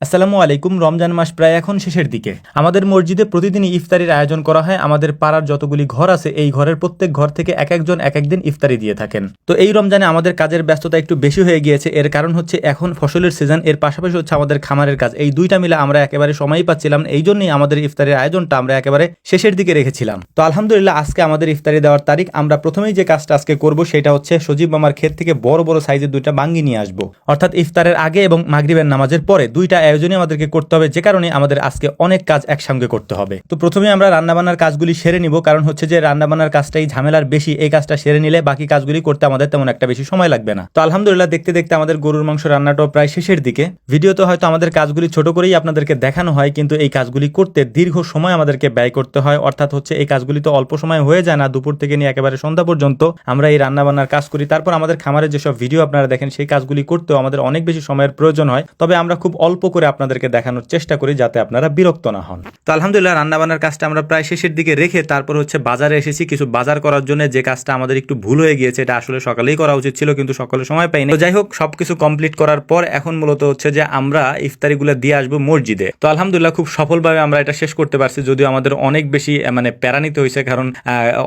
আসসালামু আলাইকুম। রমজান মাস প্রায় এখন শেষের দিকে। আমাদের মসজিদে প্রতিদিনই ইফতারির আয়োজন করা হয়। আমাদের পাড়ার যতগুলি ঘর আছে এই ঘরের প্রত্যেক ঘর থেকে এক একজন এক একদিন ইফতারি দিয়ে থাকেন। তো এই রমজানে আমাদের কাজের ব্যস্ততা একটু বেশি হয়ে গিয়েছে। এর কারণ হচ্ছে এখন ফসলের সিজন, এর পাশাপাশি হচ্ছে আমাদের খামারের কাজ। এই দুইটা মিলে আমরা একেবারে সময়ই পাচ্ছিলাম না। এই জন্যই আমাদের ইফতারের আয়োজনটা আমরা একেবারে শেষের দিকে রেখেছিলাম। তো আলহামদুলিল্লাহ আজকে আমাদের ইফতারি দেওয়ার তারিখ। আমরা প্রথমেই যে কাজটা আজকে করব সেটা হচ্ছে সজীব মামার ক্ষেত থেকে বড় বড় সাইজের দুইটা বাঙ্গি নিয়ে আসবো, অর্থাৎ ইফতারের আগে এবং মাগরিবের নামাজের পরে দুইটা আয়োজনই আমাদেরকে করতে হবে, যে কারণে আমাদের আজকে অনেক কাজ একসঙ্গে করতে হবে। তো প্রথমে আমরা রান্নাবান্নার কাজগুলি সেরে নিব, কারণ হচ্ছে যে রান্নাবান্নার কাজটাই ঝামেলার বেশি। এই কাজটা সেরে নিলে বাকি কাজগুলি করতে আমাদের তেমন একটা বেশি সময় লাগবে না। তো আলহামদুলিল্লাহ দেখতে দেখতে আমাদের গরুর মাংস রান্নাটাও প্রায় শেষের দিকে। ভিডিওতে হয়তো আমাদের কাজগুলি ছোট করেই আপনাদেরকে দেখানো হয়, কিন্তু এই কাজগুলি করতে দীর্ঘ সময় আমাদেরকে ব্যয় করতে হয়। অর্থাৎ হচ্ছে এই কাজগুলি তো অল্প সময় হয়ে যায় না, দুপুর থেকে নিয়ে একেবারে সন্ধ্যা পর্যন্ত আমরা এই রান্নাবান্নার কাজ করি। তারপর আমাদের খামারের যেসব ভিডিও আপনারা দেখেন সেই কাজগুলি করতেও আমাদের অনেক বেশি সময়ের প্রয়োজন হয়। তবে আমরা খুব অল্প করে আপনাদেরকে দেখানোর চেষ্টা করি যাতে আপনারা বিরক্ত না হন। তো আলহামদুলিল্লাহ রান্নাবান্নার কাজটা আমরা প্রায় শেষের দিকে রেখে তারপর হচ্ছে বাজারে এসেছি কিছু বাজার করার জন্য। যে কাজটা আমাদের একটু ভুল হয়ে গিয়েছে, এটা আসলে সকালেই করা উচিত ছিল, কিন্তু সকালে সময় পাইনি। তো যাই হোক, সবকিছু কমপ্লিট করার পর এখন মূলত হচ্ছে যে আমরা ইফতারিগুলো দিয়ে আসবো মসজিদে। তো আলহামদুলিল্লাহ খুব সফলভাবে আমরা এটা শেষ করতে পারছি, যদিও আমাদের অনেক বেশি প্যারা নিতে হয়েছে, কারণ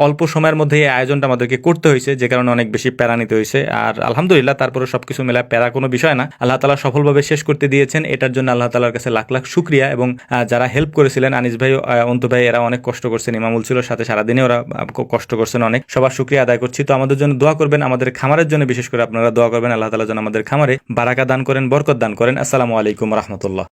অল্প সময়ের মধ্যে এই আয়োজনটা আমাদেরকে করতে হয়েছে, যে কারণে অনেক বেশি প্যারা নিতে হয়েছে। আর আলহামদুলিল্লাহ তারপরে সবকিছু মেলা প্যারা কোনো বিষয় না, আল্লাহ তাআলা সফলভাবে শেষ করতে দিয়েছেন। এটার জন্য আল্লাহ তাআলার কাছে লাখ লাখ শুকরিয়া। এবং যারা হেল্প করেছিলেন, আনিস ভাই, অন্তু ভাই, এরা অনেক কষ্ট করছেন। ইমামুল ছিল সাথে, সারাদিনে ওরা কষ্ট করছেন অনেক। সবার শুকরিয়া আদায় করছি। তো আমাদের জন্য দোয়া করবেন, আমাদের খামারের জন্য বিশেষ করে আপনারা দোয়া করবেন। আল্লাহ তাআলা যেন আমাদের খামারে বারাকা দান করেন, বরকত দান করেন। আসসালামু আলাইকুম রহমতুল্লাহ।